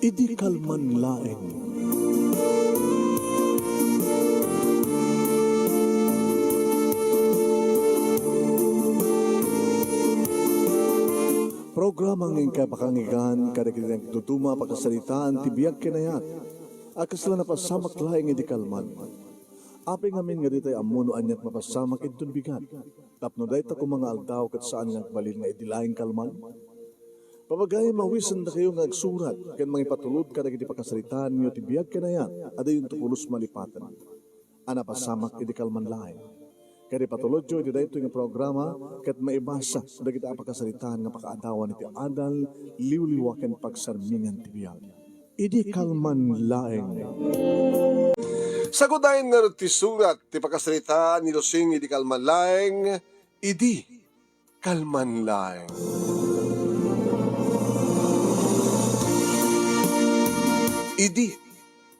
Idi kalman laeng. Programang nging kapakangigan, kadagitang tutuma pagkasalitaan, tibiyag kinayat, akas lang napasamak laeng idi kalman. Aping amin nga ditay amuno anyat mapasamak itun bigat. Tapno day ta kung mga aldaw kat saan nga balil nga idilaing kalman. Papagay mawisan na kayo nga agsurat, kan mga ipatulod ka nagiti pakasalitaan niyo tibiyag kinayat, ada yung tupulos malipatan. Ana pasamak idi kalman laeng. Kaya patulod jo, iti dahito yung programa, kat maibasa, dagiti apakasalitaan nga pakaadawan iti adal, liwliwaken pagsarmingan tibiyag. Idi kalman laeng. Sagudayin nga ti surat, ti pakasalitaan ni Losing, idi kalman laeng, idi kalman laeng. Idi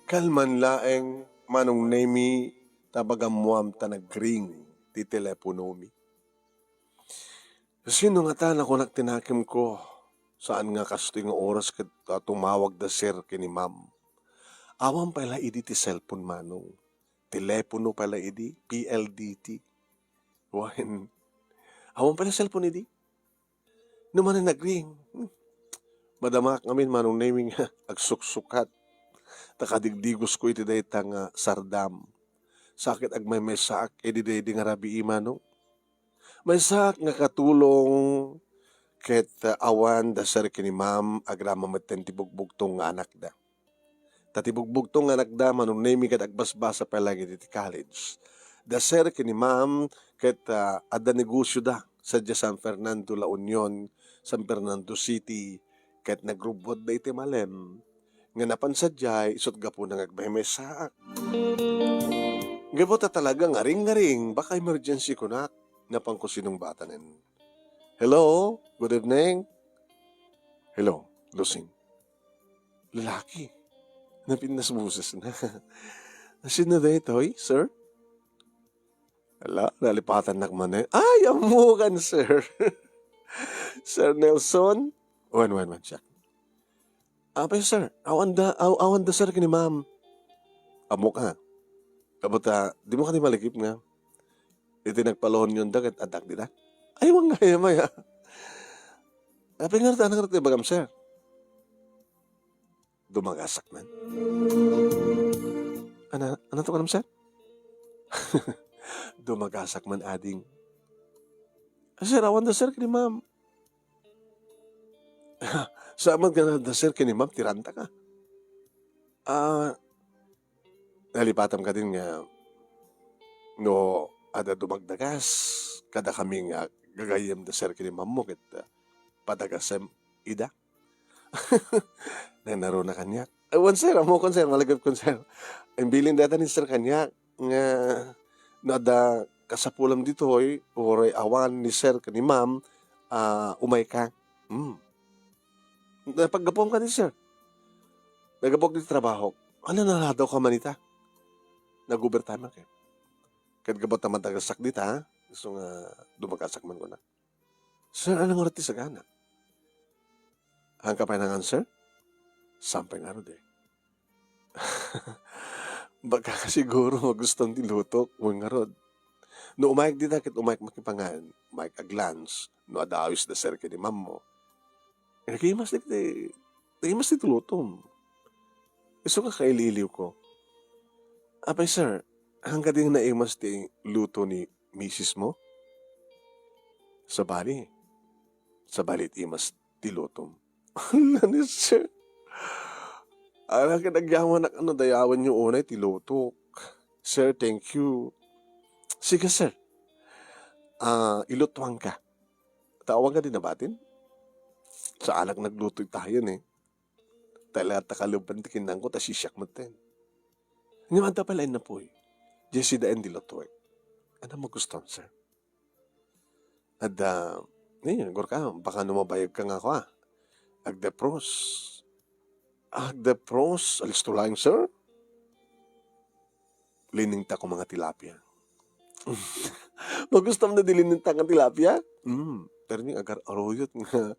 kalman laeng, manong nemi, tabagamuam tanagring, ti telepono mi. Sino nga ta na kunak tinakim ko, saan nga kasto yung oras kat tumawag da sir kini ma'am. Awan pala idi ti cellphone manong. Telepono pala idi, PLDT. Wahin. Awan pala cellphone idi. Naman na nagring. Madamak ngamin manong naming agsuksukat. Takadigdigos ko iti daytang sardam. Sakit ag may mesak, edi day nga rabi manong. May sak nga katulong ket awan da sir kini ma'am agrama maten ti bugbugtong nga anak da. Tatibugbugtong nga anak da manong nami ket agbasbasa pa lagi ti college. Da sir kini ma'am ket adda negosyo da sa San Fernando La Union, San Fernando City ket nagrubod da iti malem. Nga napansadyay isot gapo nang agmemesak. Gapo ta talaga ngaring-ngaring baka emergency ko na napang ko sinong bata nen. Hello? Good evening? Hello, Lucing. Lalaki. Napindas buses na. Sino na ito, sir? Hala, nalipatan nakman eh. Ay, amukan, sir. Sir Nelson? One, check. Apay, sir. Awan da, sir, kini ma'am. Amok ha. Kabuta, di mo ka di malikip nga. Iti nagpalon yun da, kat adak di da. Ay, wang nga maya. Apay nga rata, bagam, sir. Dumagasak man. Ano to ka naman, sir? Dumagasak man ading. Sir, awan da, sir, kini ma'am. Saan ka na da, sir, kini ma'am, tiranta ka. Nalipatam ka din nga no ada dumagdagas kada kaming gagayem da sir kini ma'am mo ket padagasem ida. Nanaro na kanya. Awan sir, amo kon sir, malagap kon sir. Ang bilin data ni sir kanya nga nada kasapulam dito oy oray awan ni sir kani ma'am umay ka. Napaggapom ka ni sir. Nagabok di trabaho. Ano na daw ka manita? Nag-overtime ka. Kahit gabot naman tagasak dita, ha? Gusto nga dumagasak man ko na. Sir, anong oras ti sa gana? Hangka pa nangan, sir? Sampay nga ro de. Baka siguro magustong tilutok, mga rod. No umayag dita, kit umayag makipangan, umayag aglans, no adawis na sir kini ma'am mo. Nakimas di tulutom. Gusto ka kaililiw ko. Apay sir, hanggang din naimas ti luto ni misis mo? Sa bali imas ti lutom. Ano sir? Alam ka nagyaman na dayawan yung unay ti lutok. Sir, thank you. Sige sir, ilutwang ka. Tawag ka din na batin? Sa alak nagluto tayo eh. Talata kaluban ti kinang ko, ta sisyak mo ten. Ngayon ta pala na po eh. Jesse da endi lotoy. Ano mo gusto, sir? At, ngayon, ka, baka numabayag ka nga ako Agdepros, alis to lang, sir? Lining ta ko mga tilapia. Magustam na dilinin ta nga tilapia? Pero yung agar aruyot nga,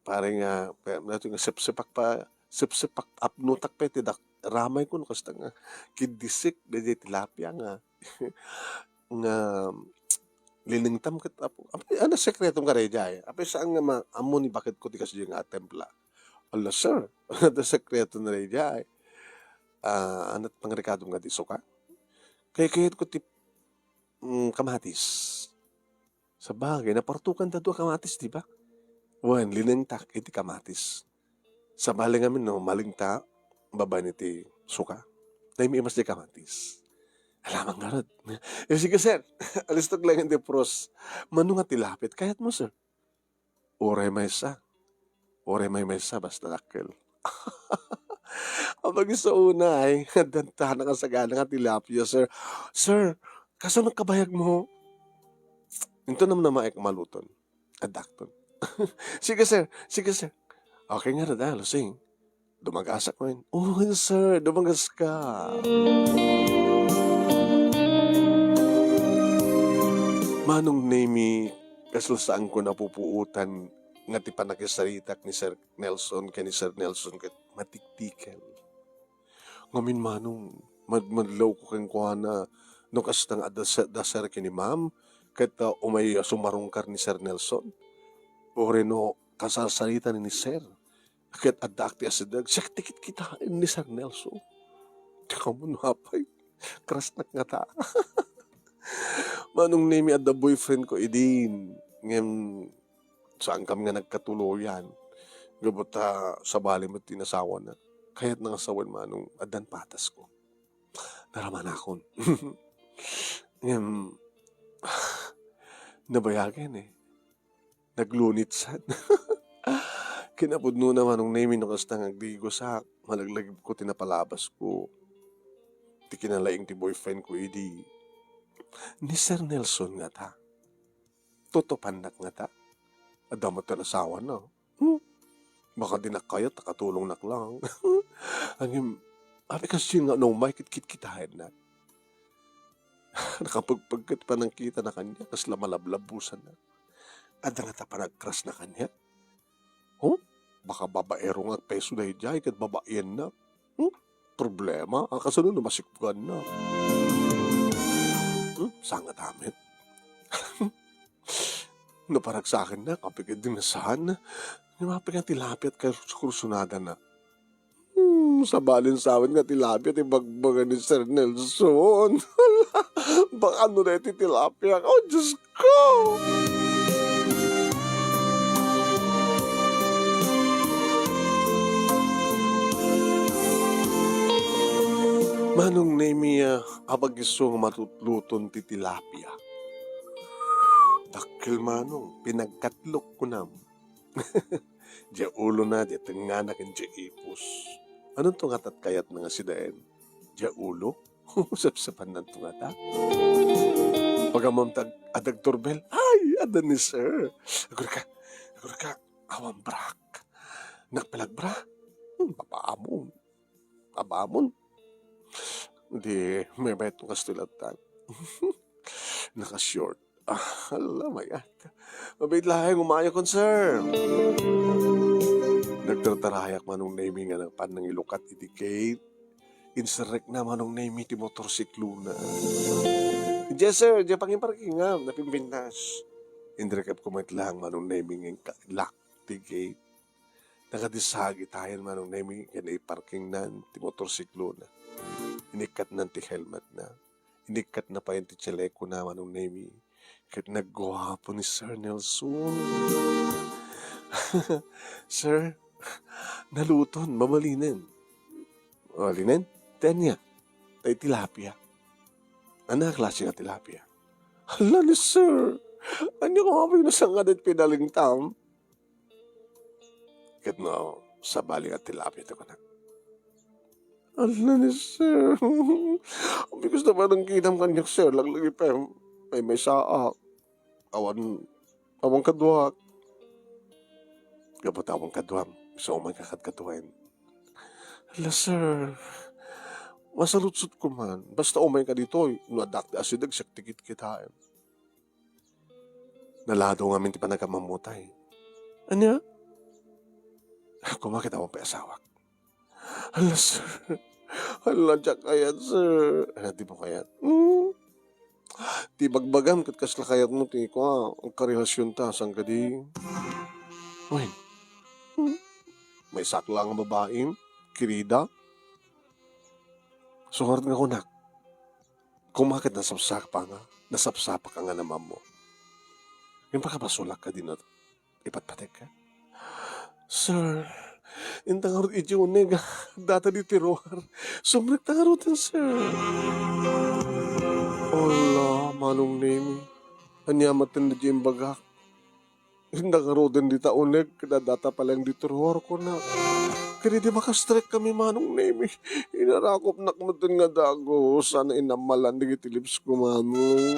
parang nga sip-sipak pa, Sip-sipak apnutak pa iti ramay ko no kasta nga kidisik dayjay tilapia nga nga liningtam ket apo apay ano sekretom ka dayjay apay saan nga amo ni bakit ko ti kasdi nga templa. Ala sir, ano sekreto na dayjay. Anat pangrekado nga di suka. Kayat ko ti kamatis. Sa bagay, napartukan da do kamatis, di ba? Wan, linengtak iti kamatis. Sa bali ngamin, no, malingta, baba ni ti suka. Dahil may imas di kamatis. Alamang garot. Sige, sir. Alistok lang hindi pros. Mano nga tilapit, kayat mo, sir. Ore may sa. Ore may sa, basta dakil. Ang sa una ay, dantahan ka sa gana nga tilapia, sir. Sir, kaso nagkabayag mo? Ito naman na maik maluton. Adakton. Sige, sir. Sige, sir. Okay nga na lusing. Dumagasak mo yun. Oh, sir. Dumagas ka. Manong name kaslo saan ko napupuutan nga ti panakisaritak ni Sir Nelson ni Sir Nelson ket matiktiken. Ngamin manong madlaw ko keng kuana no kastang adasar kini ma'am ket umay sumarungkar ni Sir Nelson. Ore no kasasarita ni Sir. Ket adakti asidag siya tikit kita ni Sir Nelson. Kamu napay kras nga ta. Manong name at the boyfriend ko idin ngem saan kami nga nagkatuloyan. Gabot sa bali mo tinasawa na. Kaya't nangasawan manong adan patas ko. Naraman akon. Ngem, nabayagan eh. Naglunit sad. Kinapudno naman nung name no kasta agdigo sa malaglagib ko tinapalabas ko. Ti kinalaing ti boyfriend ko idi. Ni Sir Nelson nga ta. Totopanak nga ta. Adamot na asawa na. Baka di nakayat, nakatulong nak lang. Angim, abi kasi nga no, may kit-kitahin na. Nakapagpagkat pa ng kita na kanya, kas lamalablabusan na. Ada nga ta pa nag-crush na kanya. Baka babaero nga peso na hijay, kat babaen na. Problema, kasunod na masikpuan na. Sangat amit. Naparag sa akin na, kapag dinasahan na, nimapag nga tilapia at kursunada na. Sa balin sa amin nga tilapia at ibagbaga ni Sir Nelson. Baka ano na iti tilapia? Oh, Diyos ko! Manong nemiya, abag isong matutluton ti tilapia. Dakil manong, pinagkatlok ko nam. Diya ulo na, diya tenganak, diya ipos. Anong tungat at kayat nga sidaen? Diya ulo? Sapsapan ng tungat ha? Pagamamtag, adag turbel, ay, adan ni sir. Agur ka, awang brak. Nakpalag bra? Papaamon. Abamon. Hindi, may itong kastulatan. Naka-short. Alam, my God. Mabait lahay, umaya kon, sir. Nagtatarayak manong naming nga ng panang ilukat itikate. Insurrect na manong naming ti motorsiklo na. Yes, sir. Diyan pang parkingam. Napimpintas. Indrekap ko lang manong naming nga lock ticket. Nakadisagi tayo manong naming nga iparking na ti motorsiklo na. Inikat na ti helmet na. Inikat na pa yung ti chaleco na manong naming. Kahit nagwapo ni Sir Nelson. Sir, naluton, mamalinin. O, linen? Tenya. Tay tilapia. Ano klase nga tilapia? Hala ni sir. Ano ko mabay na sangadat pinaling tam? Kahit no, sa bali nga tilapia ito ko na. Hala ni sir. Because naman ang kinam kanyak sir. Laglagi pa may saak. Awang kadwak. Gabot awang kadwam. So, may kakadkadwain. Hala, sir. Masalutsot ko man. Basta umay ka dito. Nuadak da asidag siya tikit kitain. Nalado nga minti pa nagkamamutay. Anya? Kumakit awang pa asawak. Hala, sir. Hala, dyan kayat, sir. Di mo kayat? Di bagbagam kat kasla kayat mo, tingi ko ang karelasyon ta, sang kadi. Uy, may sakla nga babaeng, kirida. Sungarat nga ko nak, kung bakit nasapsapa ka nga naman mo. Yung pakapasulak ka din na ipatpatek ka. Sir, yung tangarot ijunig, data di tirohar. Sumrik tangarotin, sir. Allah, manong nemi. Anyamatin na diyang bagak. Hindi tangarotin di taunig, kada data palang di tirohar ko na. Kaya di makastrek kami manong nemi. Inarakop na kamatin nga dago. Sana inamalan di kitilips ko manong.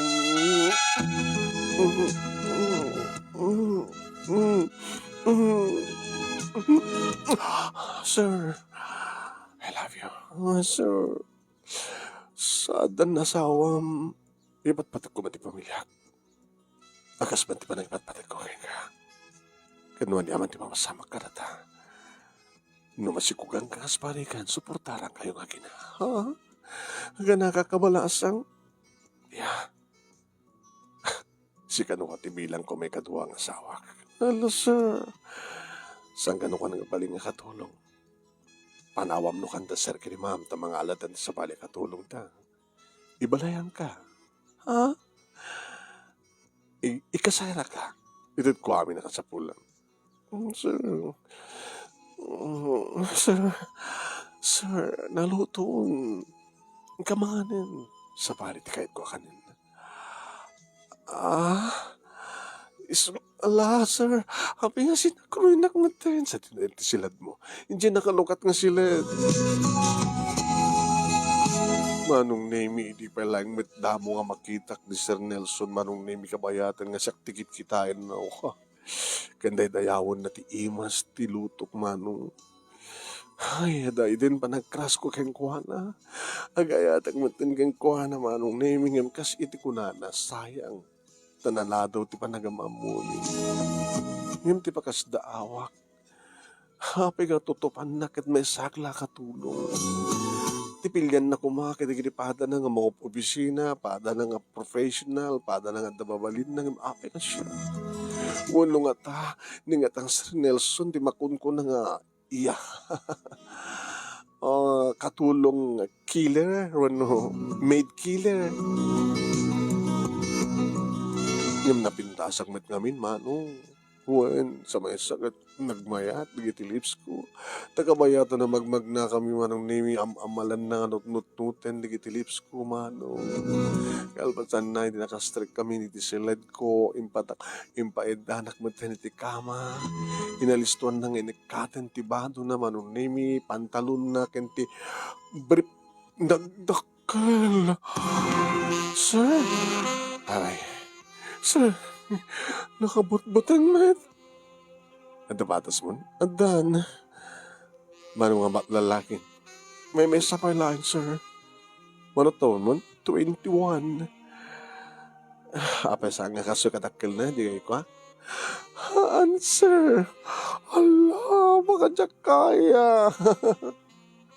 Sir, I love you. Sir, saadan nasawam. Ipatpatak ko mati pamilya. Akas man ti pa nang ipatpatak ko kaya ka. Kanuan yaman ti mamasama ka rata. Numasikugan ka kas parikan, suportaran kayo nga gina. Ha? Aga nakakabalasang. Yeah. Si kanuha ti bilang ko may kaduwang asawa. Hello, sir. Sang gano'n ka nang baling nga katulong. Panawam no kanda, sir, kini ma'am, ta mga alatan sa balik katulong ta. Ibalayan ka. Ha? Ikasayra ka. Itut ko amin na kasapulan. Sir. Sir. Sir, nalutoon. Kamanin. Sa balik kahit ko kanin. Ala, sir. Habi nga sinakruinak natin sa tinenti silad mo. Hindi nakalukat nga silad. Manong nemi, di pa lang met damo nga makitak ni Sir Nelson. Manong nemi kabayatan nga siyak tikit kitain na ako. Kanday dayawon na ti imas, ti lutok manong. Ay, aday din pa nagkras ko keng kuhana. Agayatag matin keng kuhana manong nemi ngam kas iti kunana sayang. Tanaladaw ti panagamamuni. Ngam ti pakas daawak. Hapi ka tutupan na kat may sakla katulong. Tipilyan na kumakit pada na nga mga opisina, pada na nga professional, pada na nga dababalin na nga api ka siya. Walo nga ta, ni nga tang Sir Nelson, di makunkun na nga iya. Katulong killer, ano, maid killer. Ngam napintasak met ngamin, manong. Wen, sa may sagat, nagmayat, digiti lips ko. Tagabayatan na magmag na kami, manong nimi, amalan na nut-nut-nuten, digiti lips ko, manong. Kalpatan na, hindi nakastrek kami, niti silad ko, impaedanak met niti kama. Inalistuan nang inikaten, tibado na, manong nimi, pantalon na, kenti, brief, nagdakal. Sir, ay, sir, nakabutbutan met. Ada batas mo? Adan. Manong nga lalaki. May sapay lain, sir. Mano taon mo? 21. Apa sa nga kaso katakil na, di kayo ko, ha? Haan, sir. Ala, baka dyan kaya.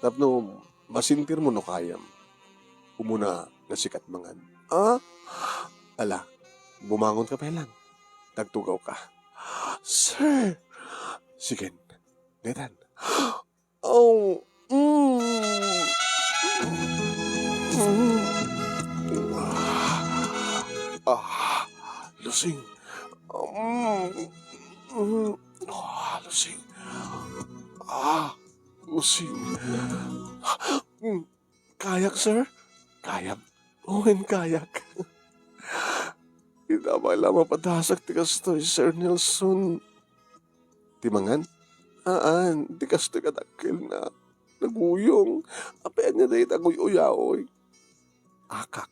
Tapno, masintir mo no kayam. Umuna na sikat mangan. Ah? Ala, bumangon ka pa lang. Nagtugaw ka. Sir! Sige, netan. Oh, lusing. Lusing. Lusing. Kayak, sir? Kayak. Kayak. Hindi ba lang mapadasak ti kastoy, Sir Nelson? Timangan? Di kastoy kadakil na. Naguyong. Apayan niya dahil aguy-uyaoy. Akak.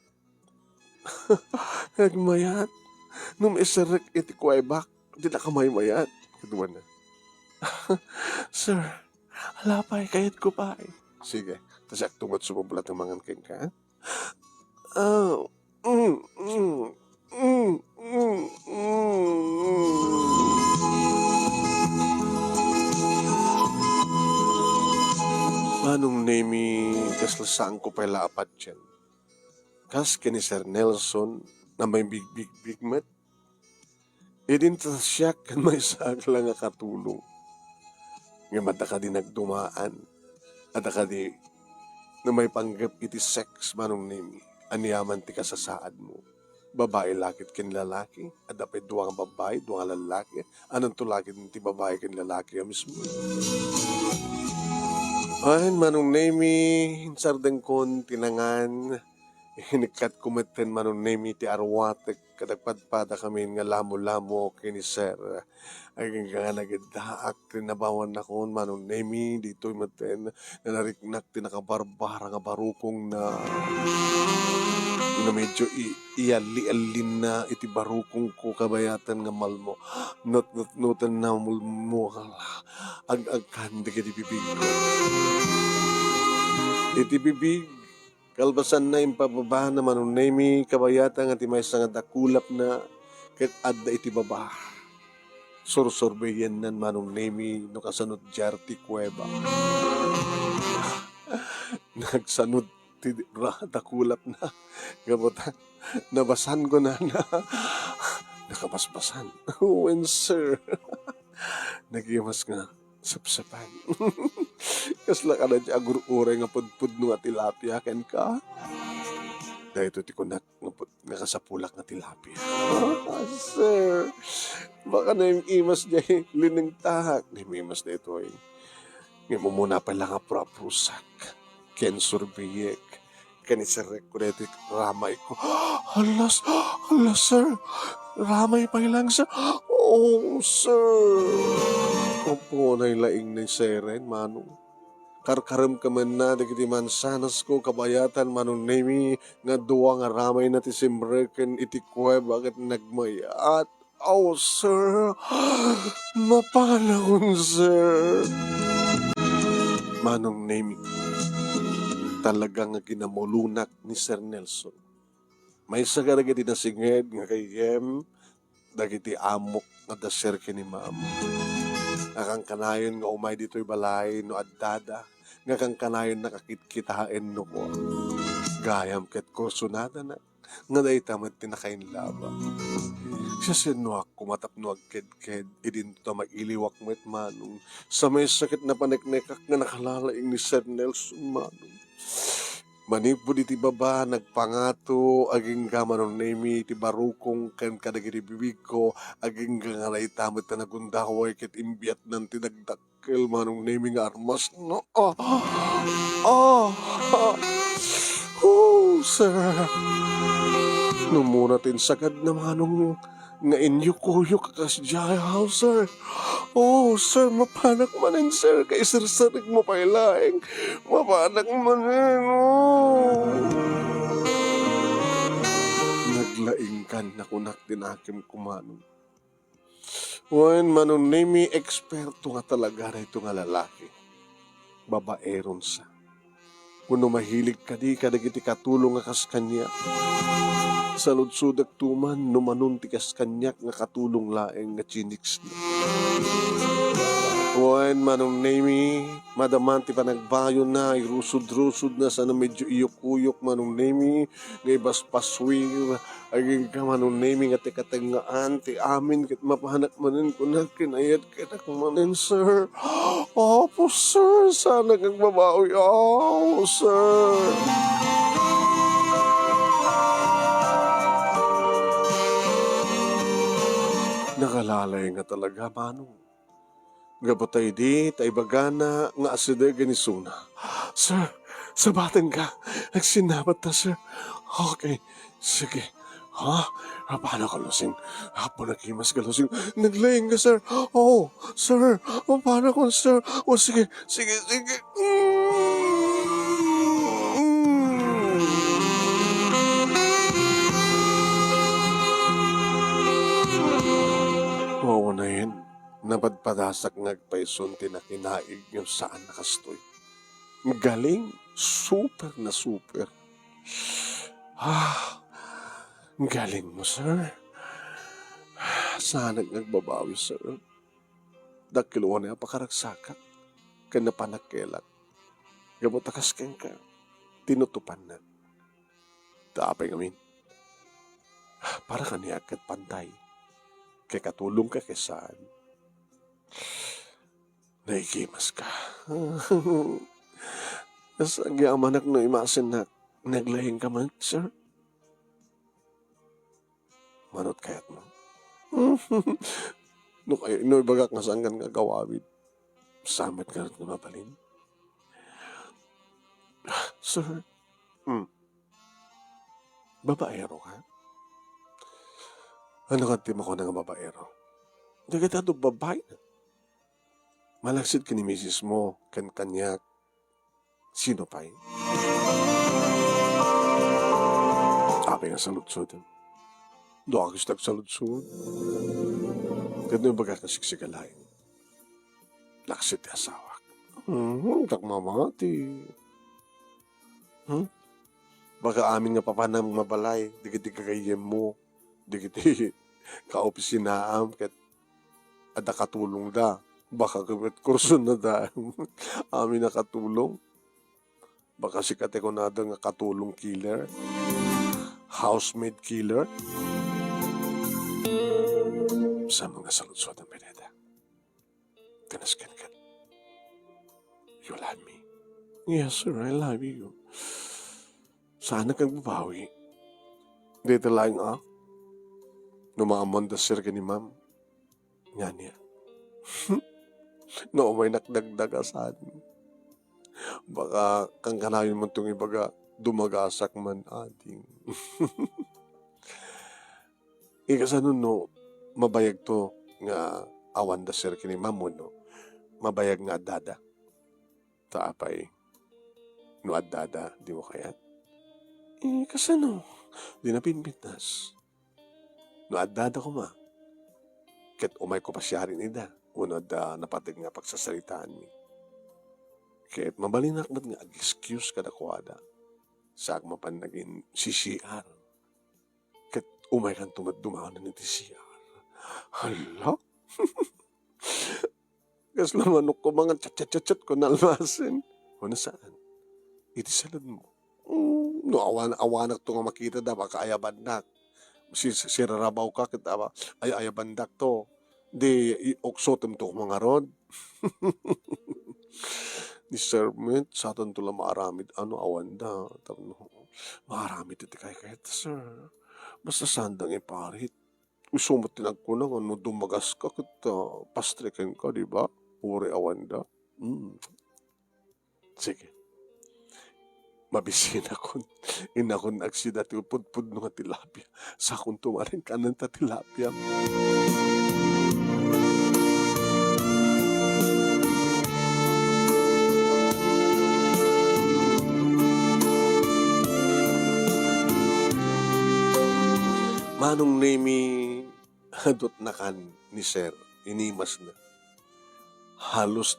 Nagmayat. Nung isarek iti kuwaybak, di na kamaymayat. Kedua na. Sir, alapay, kayat ko pa eh. Sige, tas ak tungot sumublat ng mangan king ka. nemi kaslasaan ko pala apat dyan. Kas kini Sir Nelson na may big mat. Idin ta siya kan may sagla nga katulong. Nga mata ka di nagdumaan. At ka di na may panggap iti sex manong nemi. Aniyaman ti kasasaad mo. Babae lakit kin lalaki. At dapat duwang babae, duwang lalaki. Anong tulakit ti babae kin lalaki mismo. Ay, manong nemi, sardeng kon tinangan, hinikat kumeten manong nemi ti arwatek, kadagpadpada kami nga lamo-lamo kini sir. Ay, nga nagdaak, tinabawan na kon manong nemi, dito maten, nanariknak tinakabarbara nga barukong na medyo iali-alin na iti barukong ko kabayatan nga malmo. Not-notan na mulmo, ag-agkan, di ka di bibig ko. Iti bibig, kalbasan na impababa na manong nemi, kabayatan nga ti may nga dakulap na ket adda iti baba. Sorsorbeyen nan manong nemi no kasanod jarti kuweba. Nagsanod ti dakulap na. Gabota, nabasan ko na nakabasbasan. When sir, nagimas nga sapsapan. Kasla ka na di agur-uray nga pudpud nga tilapia ken ka. Dahil ito ti kunak nga kasapulak nga tilapia. Sir, baka na yung imas niya lining tahak. Di mo imas na ito eh. Ngayon mo muna pala nga prapusak. Ken surbiyek. Ken isarek ko dito ramay ko. Alas, sir. Ramay pa lang sir. Oh, sir. Opo, nailaing na seren, manong. Karkaram ka man na, dagiti mansanas ko, kabayatan, manong nemi, nga duwa nga ramay na ti simbreken, iti kwe, bakit nagmayat? Oh, sir, mapanahon, sir. Manong nemi, talagang ginamulunak ni Sir Nelson. May sagaragiti na singed, nga kayem, dagiti amok, nga daser kini ma'am. Nga kanayon nga umay dito'y balay no addada. Nga kanayon nakakitkitain no ko. Gayam ket kursunada na. Nga dahi tamat tinakain laba. Siya sinuak kumatapno agked-ked. Idin to mailiwak met manong. Sa may sakit na paniknekak nga nakalalaing ni Sir Nelson manong. Manipod iti baba, nagpangato, aging gamanon nemi, iti barukong ken kadagiti bibig ko, aging gangalay tamit na nagundaway, ket imbiat ng tinagdakkel, manong nemi nga armas, no? Sir. Numuna tin sagad na manong nga inyo kuyo kakas jayaw, sir. Oh, sir, mapanak manin, sir. Kay sir-sarig mo pa ilaing. Mapanak manin, oh. Naglaing kan na kunak tinakim kumanong. Wen manong nemi eksperto nga talaga na ito nga lalaki. Babaeron sa. Kuno mahilig ka di, kadagiti katulong nga kas kanya. Sa lutsudak tuman, numanuntikas kanyak nga katulong laeng nga chiniks na. Wen manong nemi, madamanti pa nagbayo na, irusod-rusod na sana medyo iyok-uyok manong nemi, ngay baspaswir, aging ka manong nemi nga tikatengaan, ti amin, kit mapahanak manin ko na, kinayad kita kumanin, sir. Opo, sir, sana kang babawi. Oh, sir. Nakalalay nga talaga, manong. Gabotay di, taibagana, nga aside ganisuna. Sir, sabatin ka. Nagsinabat na, sir. Okay, sige. Ha? Paano ka lusing? Hapo nagimas ka lusing. Naglaying ka, sir. Oh, sir. Paano ko, sir? Oh, sige. Oo na yun. Napadpadasak ngagpaisun tinakinaig yung saan nakastoy. Galing, super na super. Galing mo, sir. Sana nagbabawi, sir. Dakiluan na pakaragsakat. Kanapanakilak. Gabutakas kang ka. Tinutupan na. Tapay ngamin. Para ka niya kat pantay. Kay katulong ka kay saan. Naikimas ka. Nasaan ang manak no imasin na naglahing ka man, sir? Manot kayat mo. No kayo, bagak nga saan nga gawawid. Samat ka rin na mabalin. Sir, babaero ka? Ano ka timo ko na nga babaero? Hindi kita ito babae na. Malaksid ka ni misis mo, kanyak, sino pa yun? Ape nga saludsod. Doon ka gusto saludsod. Kaya yung baga kasiksigalain. Laksid ti asawak. Takmamati. Baka amin nga papanang mabalay, di kagayem mo, di kaopisinaam, kat ada katulong da. Baka gamit kurso na da. Amin na katulong. Baka si katekonada nga katulong killer. Housemaid killer. Sa mga saludsod ng pineda. Tinaskan ka. You love me. Yes, sir, I love you. Sana kang babawi. Dito lang, Numaamon da sir ka ni ma'am. Nga niya. No, may nakdagdagasan. Baka kang kanayon mo itong ibaga, dumagasak man ating. Ikasanon no, mabayag to nga awan da sir kini mamo no. Mabayag nga dada. Taapay. No dada, di mo kaya? Kasano? Di na pinpitnas. No dada ko ma. Ket umay ko pa siya rin ida. Unod napatig nga pagsasalitaan mi. Ket mabalinak ba't nga excuse kada kuwada. Saag mapan naging CCR. Ket umay kan tumaddumaan na ni CCR. Hala? Kas lamanok ko mga chat ko nalmasin. O nasaan? Iti salad mo. No, awanak to nga makita da, baka ayabandak. Sirarabaw ka, kita ba? Ayabandak to. Di, oksotem to mga rod. Ni Sir Mint, sa atin tula maaramid, awan da. Maaramid iti kaya sir. Basta sandang iparit. Usumot tinag ko na, dumagas ka, kita pastrikin ka, di ba? Uri awan da. Sige. Mabisin ako. Inakon aksida ti pudpud nga tilapia. Sa akong tumarin kanan ta tilapia. Manong nemi hadot na kan ni Sir. Inimas na. Halos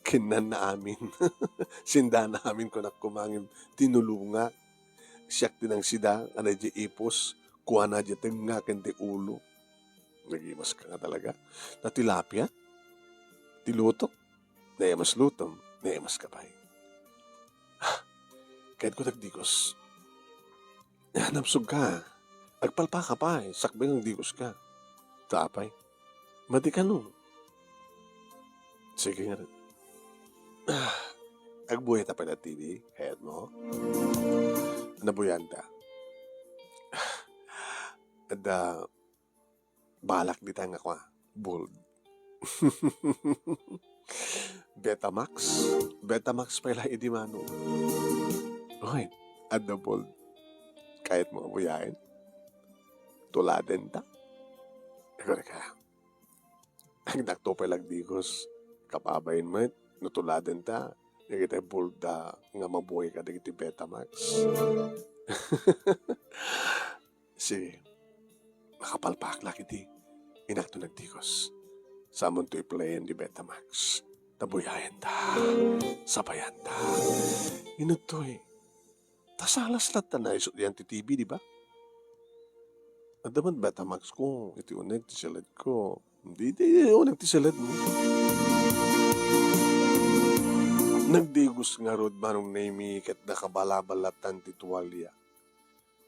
kinan na amin. Sinda na amin ko na kumangin tinulunga. Siyak tinang sida, di ipos, kuha na di nga kende ulo. Nagimas ka nga talaga. Na tilapia, tilutok, nayamas lutom, nayamas kapay. Kahit ko nagdikos, napsog ka, agpalpa ka pa sakbay ng dikos ka. Tapay, mati ka no. Sige nga rin. Agbuhay ta pa na TV, head mo. Nabuyan ta. Ada balak di tanga ko, bold. Betamax. Betamax pala idi mano. Okay, ada bold. Kahit mo abuyain. Tuladen ta. Ikaw ka. Ang dakto pa lagdikos. Kapabayin mo, nutuladen ta. Nagita bold nga mabuhay ka dagiti Betamax. Sige. Makapalpak laki di. Inakto nagdikos. Samon to i-playin di Betamax. Tabuyayan ta. Sabayan ta. Inutoy. Tasalas lahat ta na isot yan ti TV, di ba? At daman Betamax ko. Iti uneg ti salad ko. Hindi uneg ti salad mo. Nagdigos nga rod manong nemi ket nakabalabalatan ti tuwalya.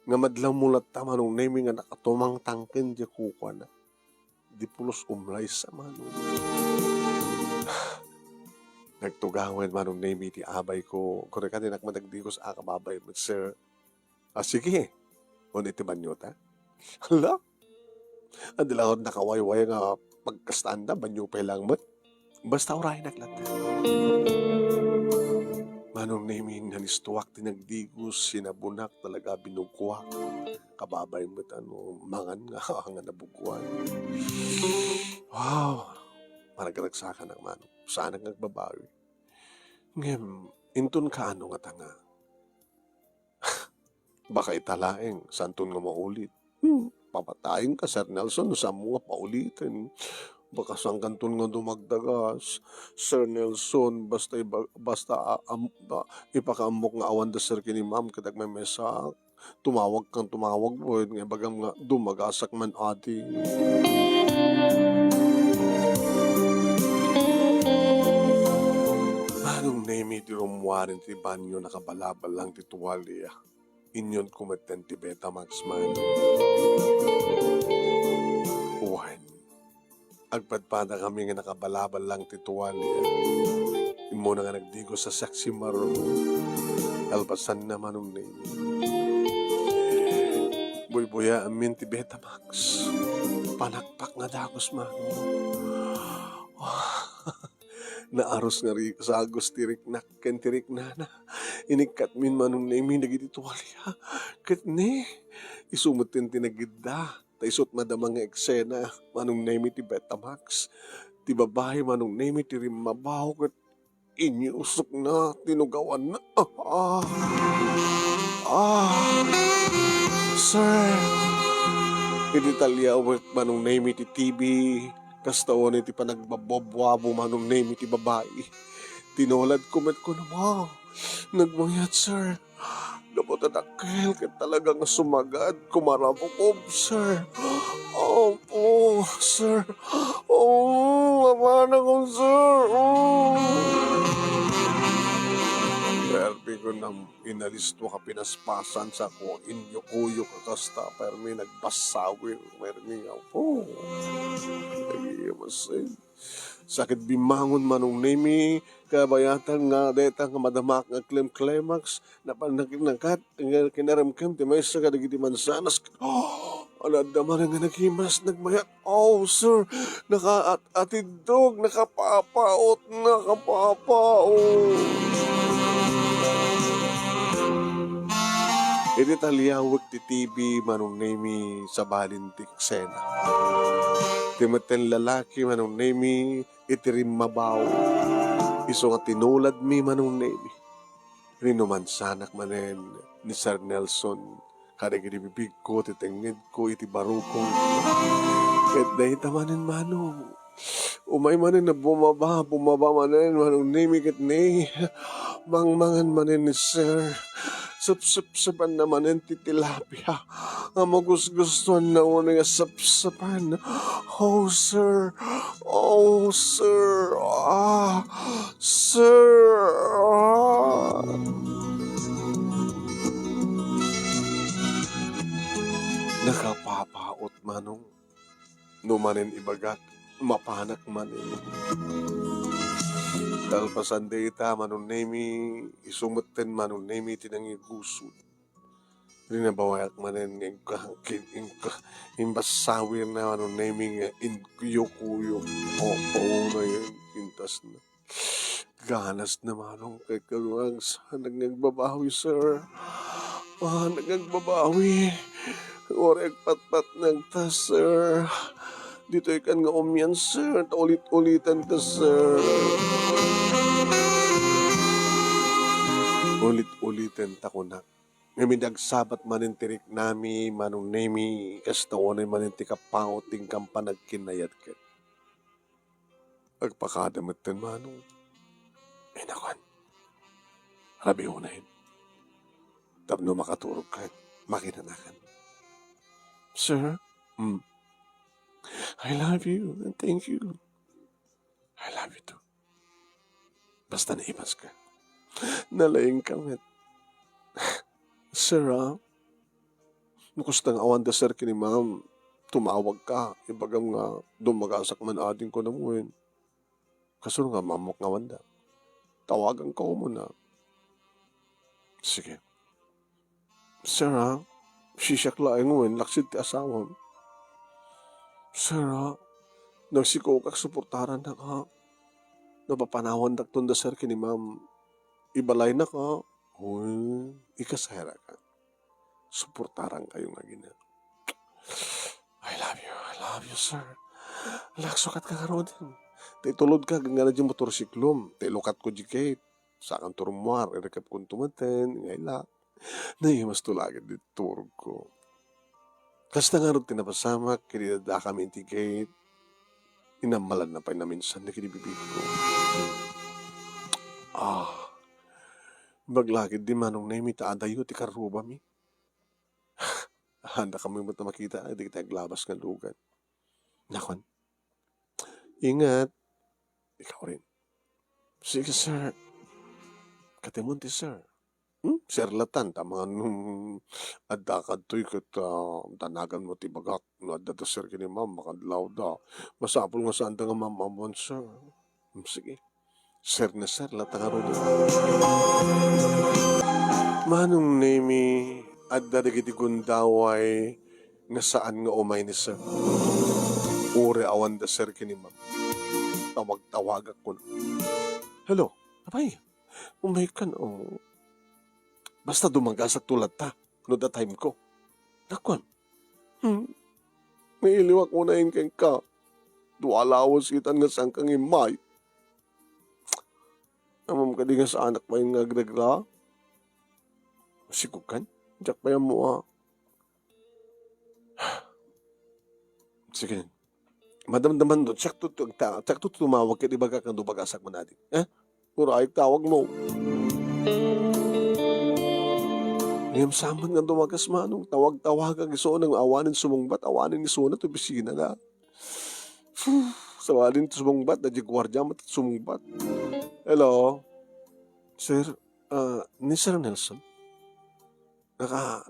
Nga madlaw mulat ta manong nemi nga nakatumang tangken di kukwa na. Di pulos umlay sa manong. Nagtugangan manong nemi ti abay ko. Kung ka din nagdigos kababay mo, sir. Sige. Kung iti banyo ta. Hala? Andi lang nakawayway nga pagkastanda, banyo pa lang mat. Basta oray naglata. Manong namin nga nistuwak ti nagdigos, sinabunak talaga binugwa. Kababay mo't mangan nga nga nabugwan. Wow! Managaragsakan ng manong. Saan ang nagbabawi? Ngem, intun ka ano nga tanga. Baka italaeng, santun nga maulit. Papatayin ka, Sir Nelson, sa mga paulitin. Baka sang kanton nga dumagdagas, Sir Nelson, basta ipakaambok nga awan da sir kini ma'am kadag may mesak. Tumawag kang tumawag po, nga bagam nga dumagasak man ating. Manong nemi ti rumwarin ti banyo nakabalabal lang ti tuwalya. Inyon kumeten ti Betamax man. Uwan. Agpadpada kami nga nakabalabal lang ti tuwalya. Imo na nga nagdigo sa sexy maro. Alpasan na manong nemi. Buy-buya amin ti Betamax. Panakpak nga dagos man. Naaros nga rin sa agos tirik na ken tirik na. Inikat min manong nemi nagiti tuwalya. Ket ne, isumutin tinagidda. Taisot madamang nga eksena, manong nemi ti Betamax. Ti babae manong nemi ti rimmabaw ket iniusok na, tinugawan na. Sir, ititaliyawet manong nemi ti TV. Kastaon iti panagbabobwabo manong nemi ti babae. Tinolad kumet ko na, wow, nagmayat sir. Dapat adakil ket talagang sumagad kumarabukob, sir. Opo, sir. Laman ako, sir. Perpi ko na inalisto ka pinaspasan sa ko inyo-kuyo ka kasta permi nagbasawin. Permi nga po. Nagiyamasay. Sakit bimangon manong nemi, kabayatan nga deta nga madamak nga klem-klemax, napanaginakat, nga kinaramkem, ti may sa kadagiti mansanas, aladaman nga naghimas, nagmayat, sir, nakaatidog, nakapapaot. Iti taliyawag ti TV manong nemi sa balintik sena. Timaten lalaki manong nemi itirim mabaw. Iso nga tinulad mi manong nemi. Rinuman sanak manen ni Sir Nelson. Kada bibig ko, titengid ko, iti baruko. Ket dahi tamanen manong. Umay manen na bumaba manen manong nemi ket ne. Mangmangan manen ni Sir. Sapsapan naman ang titilapia. Magus-gustuhan na una nga sapsapan. Oh, sir. Sir. Nakapapaot manong. Numanin ibagat. Mapanak manin. Talpasan data manong nemi, isumutten manong nemi tinangigusod. Rinabawayak manen imbasawir na manong nemi nga inkuyo-kuyo. Na yun, intas na. Ganas na manong kay karuang sa nagbabawi, sir. Nagbabawi. Orek pat-pat nagtas, sir. Dito ikan nga umyan, sir. Ulit-ulitan ta, sir. Ulit-ulitan ta ko na. Ngayon nagsabat manin tirik nami, manong nemi, kastawanay manin ti kapangot ting kampanag kinayat ket. Agpakadamat ten manong. Ay nakan. Rabi unahin. Tapno makaturog ka. Makinanakan. Sir? I love you and thank you. I love you too. Basta naimas ka. Nalaing kami. Sir, nakustang awan da sir kini ma'am. Tumawag ka. Ibagang nga, dumagasak man ading ko namuhin. Kaso nga, mamok nga wanda. Tawagan ko muna. Sige. Sir, siyak laing nguin, laksid ti asawam. Sir, nagsiko kak suportaran na ka. Napapanawan dakton da sir kini ma'am. Ibalay na ka. Uy, ikasahera ka. Suportaran kayo nga gina. I love you, sir. Laksukat ka karodin. Tay tulod ka, nga na di motorsiklom. Tay lukat ko di kate. Sakan turmuar, irekap kong tumaten, ngaila. Naimas tulagad di turog ko. Kasta nga rin tinapasamak, kinidada kami inti gate. Inamalan na pa na minsan na kinibibig ko. Baglakid di manong na imita adayo ti karuba mi. Handa kami mo makita, di kita glabas ng lugan. Nakon, ingat. Ikaw rin. Sige, sir. Katimunti, sir. Sir Latan, tama nung adakad to'y tanagan mo ti bagak. No, adda to sir kini ma'am, makadlaw da. Masapol nga saan nga ma'am, amon, sir. Sige. Sir na sir, latang aro din. Manong nemi, adda digiti gundaway, nga saan nga umay ni sir. Ure awan da sir kini ma'am. Tawag-tawag ako na. Hello, apay? Umay ka na, basta dumagasak tulad ta, no da time ko. Nakon, may iliwak mo na yun kay ka. Dualawas kitan nga sang kang imay. Amam ka di nga sa anak pa yung nagregla. Sikukan, jak pa yan mo Sige, madamdaman doon, tsak to tumawag ka, di ba kang dumagasak mo natin? Murayag tawag mo. Ngayam saman nga dumagas manong, tawag-tawag ang iso ng awanin sumungbat, awanin ni Sona to bisina na. Sawanin to sumungbat, na di gwardya mat sumungbat. Hello? Sir, ni Sir Nelson?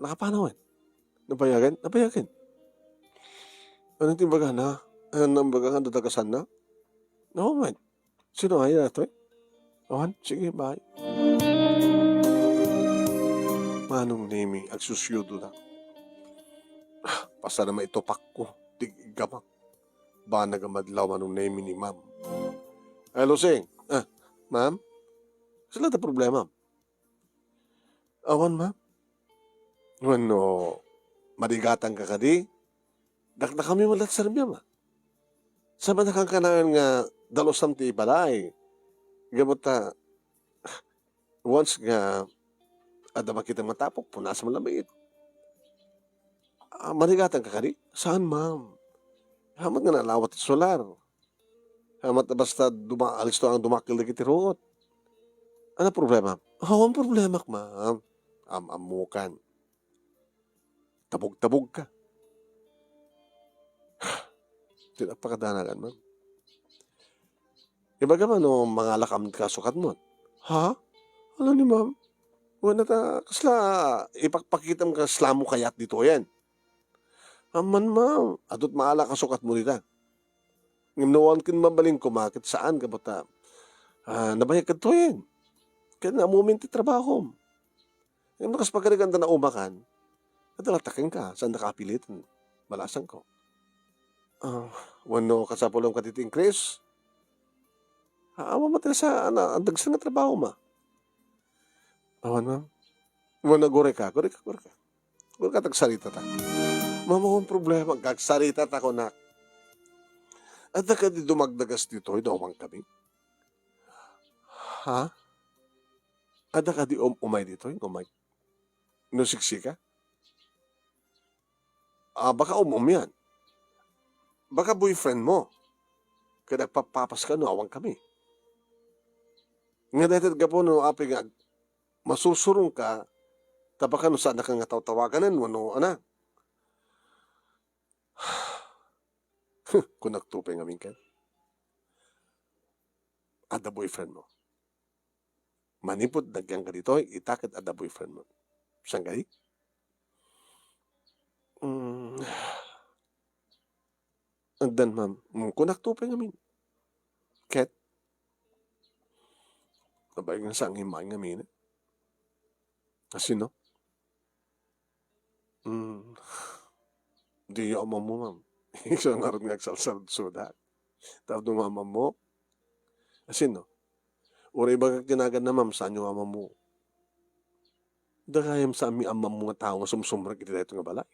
Nakapanawin? Napayagan? Napayagan? Anong timbaga na? Anong baga nga dadagasan na? No, man. Sino nga yun ito Awan, sige, bye. Manong nemi, agsusyudo na. Pasa na maitopak ko, tigamak. Ba nagamadlaw manong nemi ni ma'am. Hello, Sing. Ma'am? Sila da problema? Awan, ma'am? Ano, marigatan ka kadi? Dakda kami malat sarbiya, ma. Sama na kang kanaan nga dalosam ti balay. Gamot once nga adama kita matapok, punas mo lamit. Marigatan ka kadi? Saan, ma'am? Hamat nga nalawat ti solar. Hamat na basta alis to ang dumakil na kitiruot. Ano problema? Ang problema, ma'am. Amukan. Tabog-tabog ka. Tinapakadanagan, ma'am. Iba ka man, mga lakam ka sukat mo. Ha? Ano ni ma'am? Wala ta, kasla, ipakpakita mo ka slamo kayat dito yan. Aman, ma'am. Adot maala ka sukat mo nita. Ngimnawan kin mabaling kumakit saan ka bata. Nabayag ka to yan. Kaya na moment ti trabaho. Ngayon nakas pagkariganda na umakan, nadalatakin ka, saan nakapilitin. Balasan ko. Wano kasapulong katiting Chris? Awa mo sa ang dagsan na trabaho ma. Awan ma'am. Wano gore ka. Gore ka tagsalita ta. Mama kong problema, kagsalita ta ko na. At ka di dumagdagas dito, inawang kami. Ha? Ada ka di umay dito, umay. Nusiksi ka? Baka yan. Baka boyfriend mo. Kaya nagpapapas ka, no, awang kami. Nga dahil ka po, no, api nga, masusurong ka, tabaka no saan na kang tawagan mo, no, ana. Kung nagtupay nga ka. Ada boyfriend mo. Manipod nagyang ka dito, itakit at boyfriend mo. Saan kayo? And then, ma'am, kunak tupay ngamin. Ket, nabay nga sa himain ngamin. Kasi no? Di yung ama mo, ma'am. Isang nga rin nagsalsal sudat. Tapos nung mama mo, kasi no? Ura iba ka kinagan na, ma'am, saan yung ama mo? Dagayam sa aming ama mo nga tao nga sumsumrag iti dito nga balay.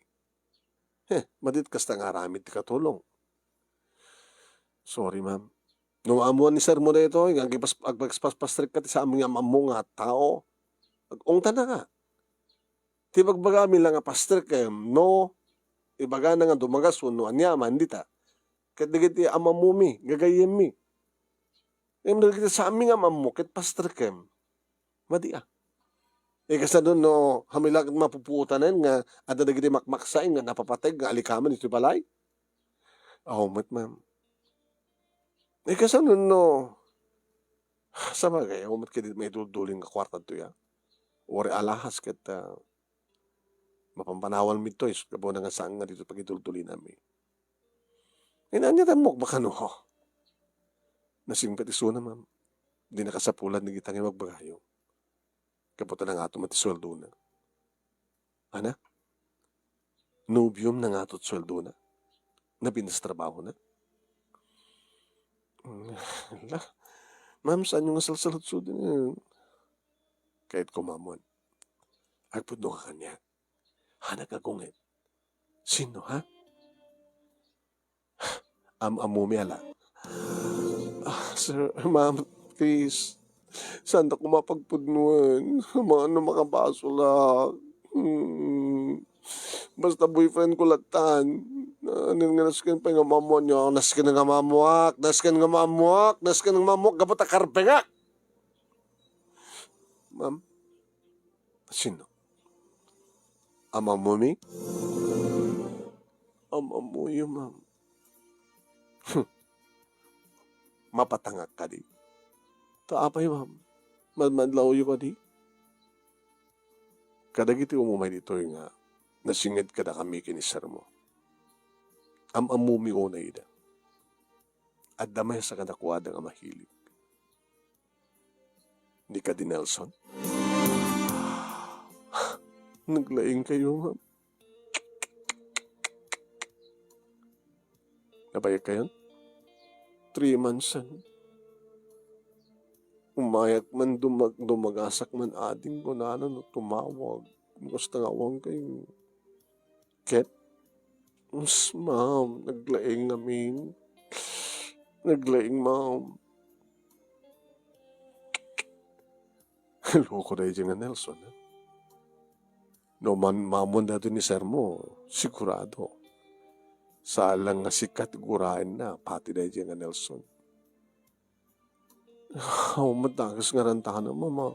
Madit kasta nga ramit ti katulong. Sorry, ma'am. Nung amuan ni sir mo na ito, agpagpaspastrik ka ti sa aming ama mo nga tao. Ungta na ka. Ti bagbagami lang nga pastrik kayo, no, ibaga na nga dumagas, no, anyaman, di ta. Kat digiti ama mo mi, gagayem mi. Nagigiti sa aming ama mo, kat pastrik kayo. Madi ah. Kasi doon, no, hamilag mapupuutanan nga, at digiti makmaksain nga, napapatay nga alikaman ito balay. Oh, ma'am. Kasi doon, no, sa bagay, mat kaya may duduling ka kwarta to ya. Ori alahas kat mapampanawan mi to, kabo na nga saan nga dito pagitultuli namin. Inanyatan mo, baka no, nasing petiso na, ma'am. Di nakasapulan ni kitang magbagayo. Kaputa na nga ito matisweldo na. Ana? Nubium na nga ito sweldo na. Nabinas trabaho na. Ma'am, saan yung asalsalat so din? Kahit kumamon. Agpuno ka kanya. Hanak agungit. Sino, ha? Amumi ala. Sir, ma'am, please. Saan na kumapagpudnuan? Ano makabaso lang? Basta boyfriend ko latan. Anin nga naskin pa nga mamuan niya. Naskin nga mamuak. Naskin nga mamuak. Naskin nga mamuak. Gabot a karpe nga. Ma'am? Sino? Ama mo mi? Ama mo yun, ma'am. Mapatangak ka di. Taapay, ma'am. Madlaw yun ka di. Kadagiti umumay dito yung nga nasingid ka na kami kinisar mo. Amumi o na ida. At damay sa kanakuada nga mahilig. Hindi ka di Nelson? Naglaing kayo, ma'am. Nabayag kayo? 3 months an. Umayak man dumagasak man ading ko na no, tumawag. Gusto nga awang kayo. Ket? Ma'am, naglaing namin. Naglaing, ma'am. Loko na yung Nelson, ha? No man mamon na ni sir mo, sigurado. Sa lang nga sikat gurain na, pati na yung Nelson. Matagas nga rantahan na, mama.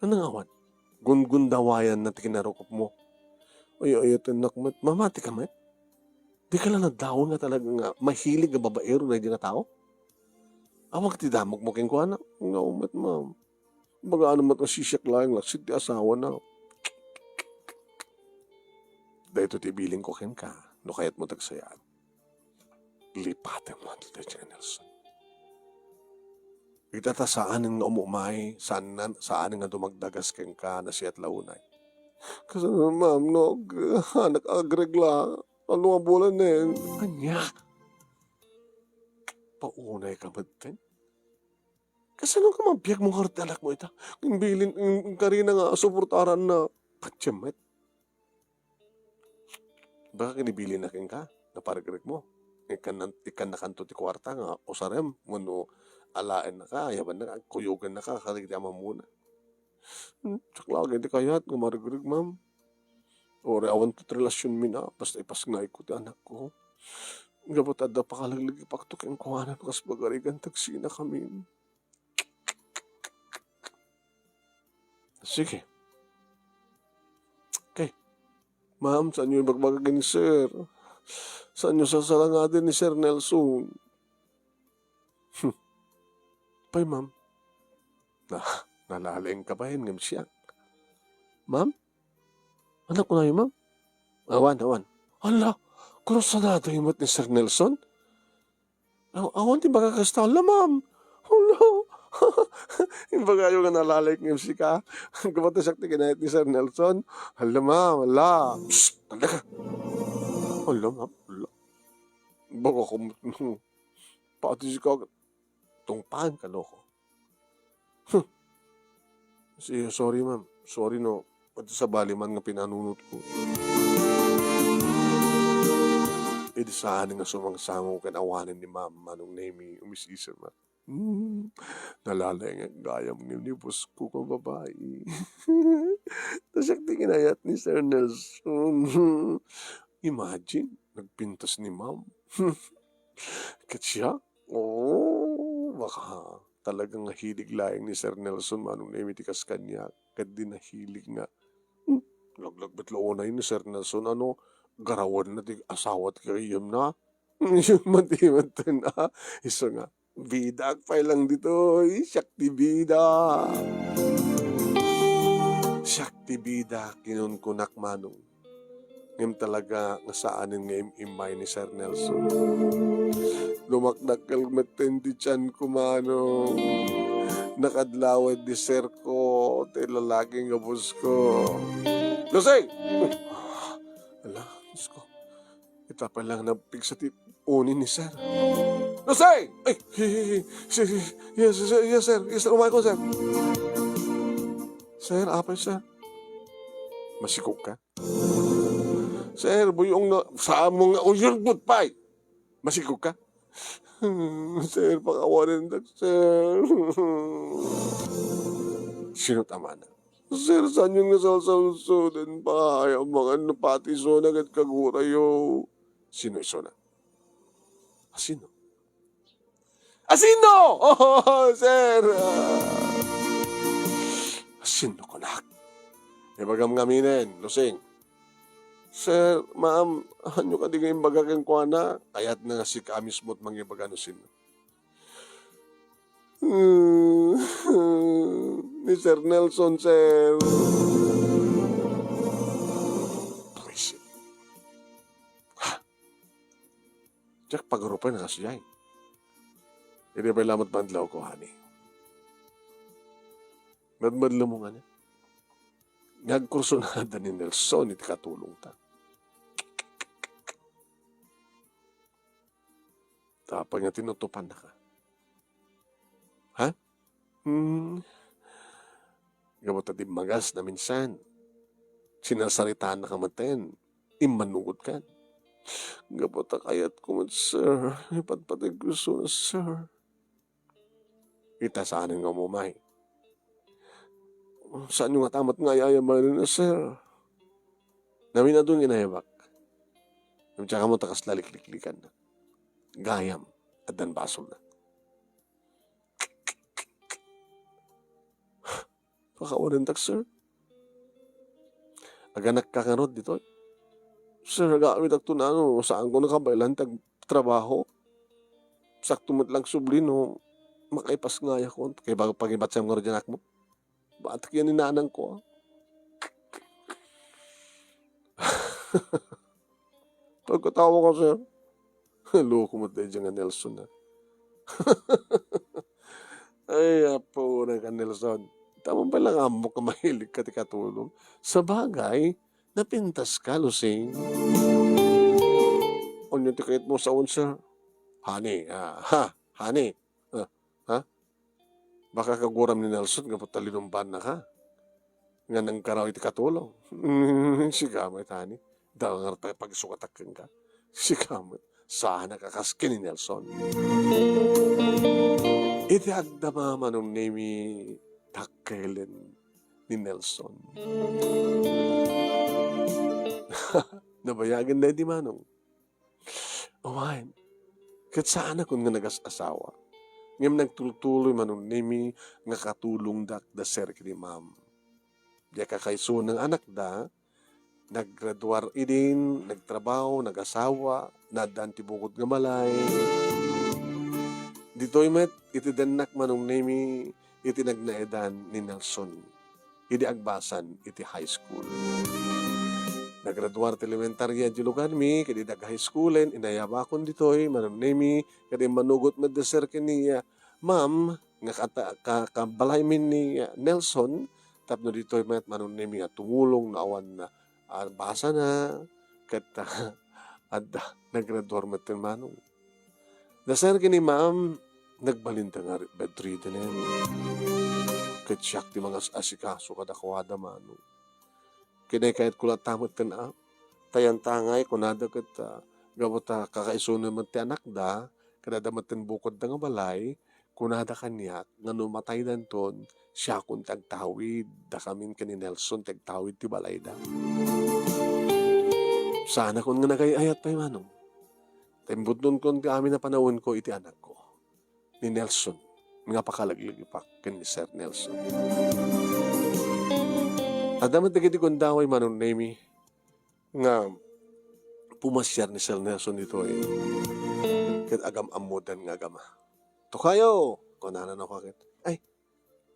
Ano nga wan? Gundawayan na tikinarokop mo. Ay, tinak mat. Mamati ka mat? Di ka lang nagdawon nga talaga nga mahilig nga babaero na yung nga tao? Awag ti damog mo keng kuha na. Nga umat, ma'am. Baga ano mat masisyak lang, laksit ti asawa na. Dahito ti biling ko ken ka, no kayat mo tagsayaan. Lipatin mo ang Tia Nelson. Itata saan nga umumay, saan nga dumagdagas ken ka na siyat launay. Kasi ma'am, no, nag-agregla. Ano nga bulan na yun? Anya? Paunay ka ba din? Kasi nung kamabiyag mong hartalak mo ita, yung bilin, yung karina nga, suportaran na, patyamet. Baka kinibili na kin ka, naparagrig mo. Ikan na kanto ti kwarta nga, o sarem, mano, alain na ka, yaban na ka, kuyugan na ka, karigdama muna. Tsaklagay di kayat, gumaragrig, ma'am. Ore, awan to relasyon mi na, basta ipasngay ko ti anak ko. Gabot adda pakalaglig ipaktok yung kuhanan, kas bagarigan, tagsina kami. Sige. Okay. Ma'am, saan nyo ibagbagagin ni Sir? Saan nyo sasalangadin ni Sir Nelson? Pay, ma'am. Na, nalaling kabahin ngam siya. Ma'am? Anak ko na yun, ma'am? Awan. Ala, kursanado yung mat ni Sir Nelson? Awan, di ba kakasta? Ala, ma'am. Ala. Yung baga yung nalalay ngam si ka. Kumata sakti kinahit ni Sir Nelson. Ala, ma'am. Ala. Psst, talaga. Ala, ma'am. Ala. Baga ko, pati si ka, tungpahan ka loko. Sorry, ma'am. Sorry, no. Pati sa baliman nga pinanunot ko. Di saan nga sumangsango kan awanin ni ma'am manong name umisisa ma. Nalalay nga gayam ni bus ko ka babae. Tasyak tinginayat ni Sir Nelson. Imagine, nagpintas ni ma'am. Katsya? Baka talagang nahilig laing ni Sir Nelson manong name tikas kanya. Kad din nahilig nga. Laglag batloonay ni Sir Nelson garawan na di asawat kayam na. Yung mati na. Isa nga, bida pa lang dito. Shakti bida. Shakti bida, kinunkunak manong. Ngayon talaga nga saanin nga imay ni Sir Nelson. Lumaknakal matindi tiyan ko manong. Nakadlawad di Sir ko. Tilalaging abos ko. Lusay! Ala, Diyos ko. Ita pa lang napig sa unin ni Sir. Lusay! Ay! Yes, sir. Yes, umay ko, Sir. Sir, apay, Sir. Masikok ka? Sir, buyong na, saan mo nga, yun, putpay! Masikok ka? Sir, pakawarin na, Sir. Sino tama na? Sir, saan yung nasalsalsudan pa? Ay, ang mga napati sona at kagurayo. Sino iso na? Asino? Asino! Oh, Sir! Asino ko na? Ibagam ngaminin, Lusing. Sir, ma'am, hanyo ka di ngayong bagakang kuha na, kaya't na nga si kamis mo't mangibagano sino. Ni Sir Nelson, Sir. Puisit. Ha? Diyak pag-urupan na kasi yan. Hindi ba lamat bandlaw ko, honey? Madmadlo mo nga niya. Nagkurso na ni Nelson, iti katulong ta. Tapang nga tinutupan na ka. Ha? Gabot at magas na minsan. Sinasaritaan na kamaten. Imanungod ka. Gabot at kayat kumat, Sir. Ipatpatay gusto na, Sir. Kita saan nga umumay. Saan yung atamat nga ayayaman na, Sir? Namin na doon inayabak. Tsaka mo takas lalik-liklikan na. Gayam at danbasol na. Pakawalan tak, Sir. Aganak kakanod dito. Sir, nag-aawit ak to na saan ko nakabailan tag trabaho. Sakto mo't lang sublin makaipas nga ko. Kaya bago pag-ibat sa mga radyanak mo. Ba't kaya ninanang ko? Pagkatawa ko, Sir. Loko mo tayo dyan nga Nelson na. Ay, apo na ka Nelson. Tama ba lang amo ka mahilig ka tikatulong? Sa bagay, napintas ka, Lusing. Ano yung tikait mo sa unsa? Honey, honey. Ha? Baka kaguram ni Nelson, kapag talinumban na ka. Nga nang karaw iti katulong. Sigamit, honey. Dahil nga tayo pag-sukatakin ka. Sigamit. Sana kakaskin ni Nelson. Iti agdama manong name Takelen ni Nelson. Nabayagan na di manong. Owain, kat saan akong nga nagas-asawa. Ngayon nagtuloy manong name nga katulong dak da Sir kini ma'am. Diya kakaiso ng anak da, naggraduar idin, nagtrabaho, nag-asawa, nadaan tibukod nga malay. Dito'y met, iti danak manong name iti nagnaedan ni Nelson. Idi agbasan iti high school. Nagraduar ti elementarya di lugar mi, kadi nag high schoolen, inayabakon ditoy, manunemi, kadi manugot maddeser kini ma'am, nga kabalay min ni Nelson, tapno ditoy met manunemi nga tumulong na awan na basa na, kat nagraduar met tin manong. Dasar kini ma'am, nagbalinta nga bedridden en. Kat siyak ti mga asikaso kada kawada manong. Kinay kahit kulat tamot kan tayantangay kunada kat gawata kakaisunan man ti anak da, kada matin bukod da nga balay, kunada kanyak, nga numatay danton, siya kung tagtawid, da kamin kani Nelson tagtawid ti balay da. Sana kung nga nagayayat pa yung manong. Tembot nun kung ti amin na panahon ko iti anak ko, ni Nelson, nga pakalaglagipak kan ni Sir Nelson. Adamat na kiti kong daway manong nemi, nga pumasyar ni Sir Nelson dito kat agam amudan nga agama. Tukayo! Kunanan ako akit. Ay,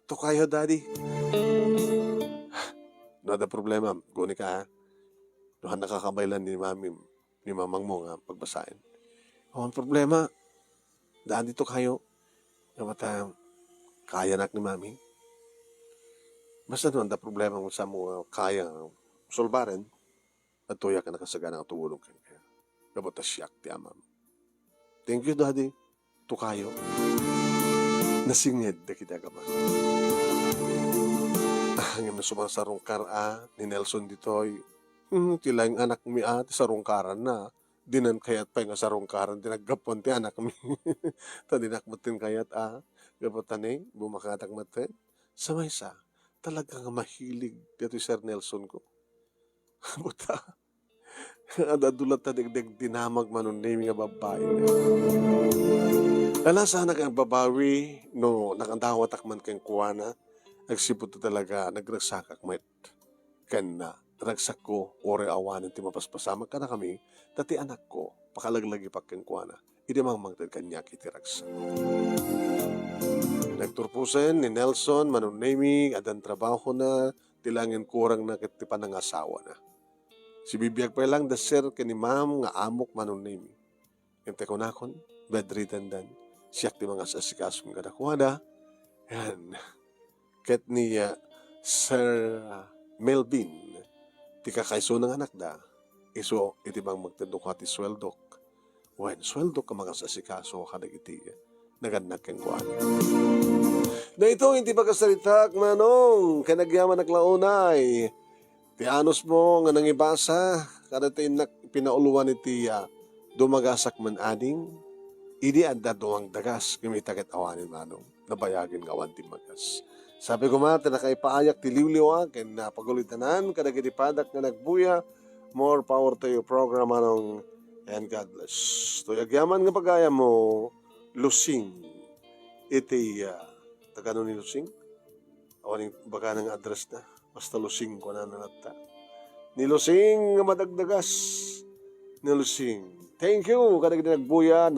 tukayo daddy. No ada problema, guni ka ha. Nohan nakakabaylan ni mamang mo nga pagbasahin. Ang problema, daan dito kayo. Nga kaya nak ni mami. Basta naman da problema mo sa mo kaya solbaren at tuya ka nakasagana ang tumulong ka kaya. Kabota siyak ti amam. Thank you, daddy. Tukayo. Nasinged da kita kama. Hanggang na sumasarong kara ni Nelson ditoy. Tila yung anak mi ti sarong karan na. Dinan kayat pa yung sarong karan. Dinagapon ti anak mi. Tadinakmatin kayat Gapotan bumakatagmatin. Samay sa. Talagang mahilig dito Sir Nelson ko. Buta. Adadulat na degdeg dinamag manon name nga babae. Ala sana kang babawi no nakandawat akman kang kuwana. Nagsipot talaga nagragsakak met. Kan ragsak ko ore awanan ti mapaspasama ka na kami. Tati anak ko pakalaglagi pa kang kuwana. Idi mangmangtad kanya kiti ragsak. Nagturpusen ni Nelson, manunemi, adan trabaho na, tilangin kurang na kiti panangasawa na. Si bibiyag pa lang daser kani ma'am nga amok manunemi. Kante ko nakon, bedridden dan, siyak ti mga sasikasom kada kuwada. Yan, ket ni Sir Melvin, ti kakaiso ng anak da, iso iti bang magtadok ti sweldok. Wen, sweldok ka mga sasikaso kadag iti naganak kang kuwan. Na ito, hindi pagkasalitak, manong, kanagyaman naklaunay. Ti anos mo nga nangibasa, kada tayo pinauluan iti dumagasak man ading, idi adda duwang dagas, kumita ket awanin manong, nabayagin nga awan ti magas. Sabi ko mata, nakaipahayak ti liwliwa, ken napagulitanan, kada gitipadak nga nagbuya, more power to your program, manong, and God bless. Tuyagyaman nga pagaya mo, Lusing, iti, tagano ni Lusing? Awaning baka ng address na, basta Lusing ko na nanata. Ni Lusing, madagdagas, ni Lusing. Thank you, kada nagbuya,